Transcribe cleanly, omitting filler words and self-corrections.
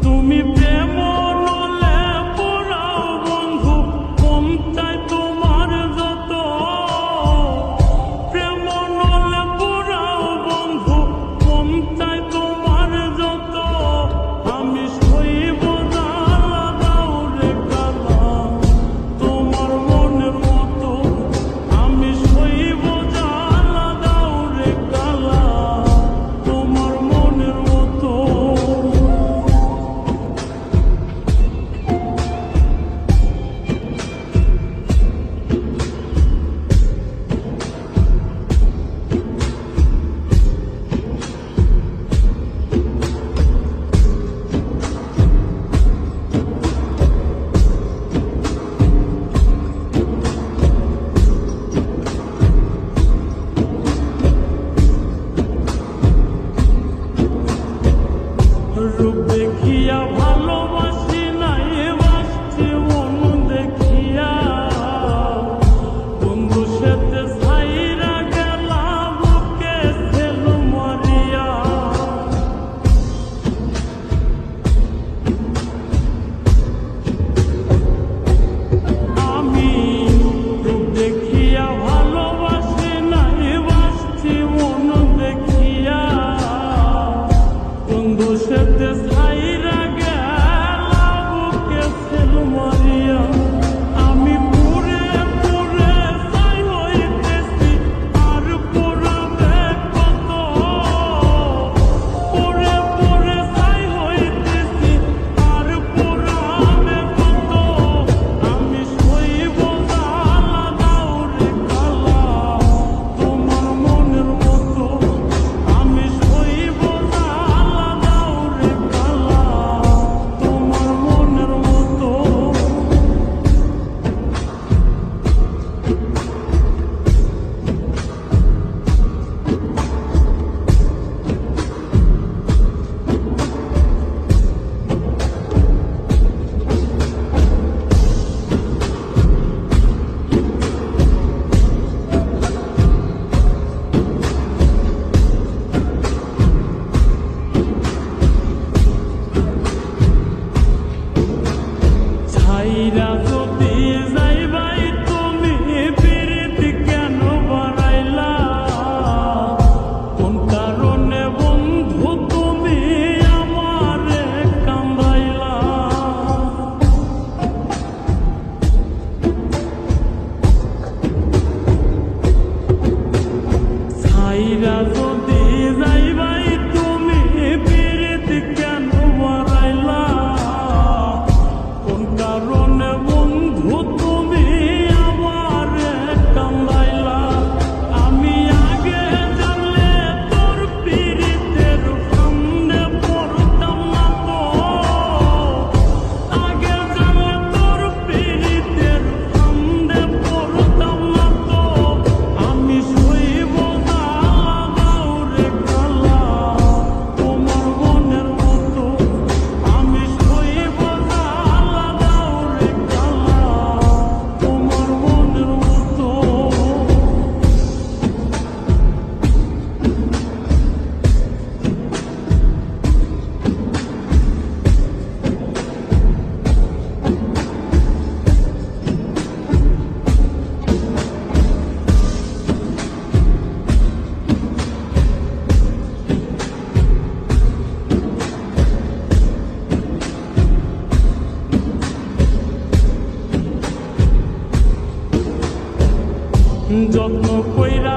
তুমি প্রেম নলে পোড়াও বন্ধু, মনটাই তোমার যত। প্রেম নলে পোড়াও বন্ধু, মনটাই তোমার যত। আমি সইব জ্বালা দাও রে কালা, তোমার মনের মতো। আমি সইব জ্বালা দাও রে কালা, তোমার মনের মতো। রূপ দেখিয়া ভালোবাসি নাই, বাসছি মন দেখিয়া। বন্ধু সাথে ছাইরা গেলা, বুকে ছেল মারিয়া। আমি রূপ দেখিয়া ভালোবাসি নাই, বাসছি মন দেখিয়া। বন্ধু সাথে ছাইরা গেলা, বুকে ছেল মারিয়া। আমি পুরে পুরে ছাই হইতেছি, আর পুরাবে কত। পুরে পুরে ছাই হইতেছি, আর পুরাবে কত। আমি সইব জ্বালা দাও রে কালা, তোমার মনের মতো। আমি সইব জ্বালা দাও রে কালা, তোমার মনের মতো। ছাইরা যদি যাইবাই তুমি, পিরিতি কেন বাড়াইলা? কোন কারণে বন্ধু তুমি আমারে কান্দাইলা? ছাইরা যদি যাইবাই তুমি, পিরিতি কেন বাড়াইলা? কোন কারণে বন্ধু তুমি আমারে কান্দাইলা? আমি আগে জানলে তোর পিরিতের ফান্দে পড়তাম না তো। আগে জানলে তোর পিরিতের ফান্দে পড়তাম না তো। আমি সইব জ্বালা দাও রে কালা, তোমার মনের মতো। আমি সইব জ্বালা দাও রে কালা, তোমার মনের মতো। যত্ন কইরা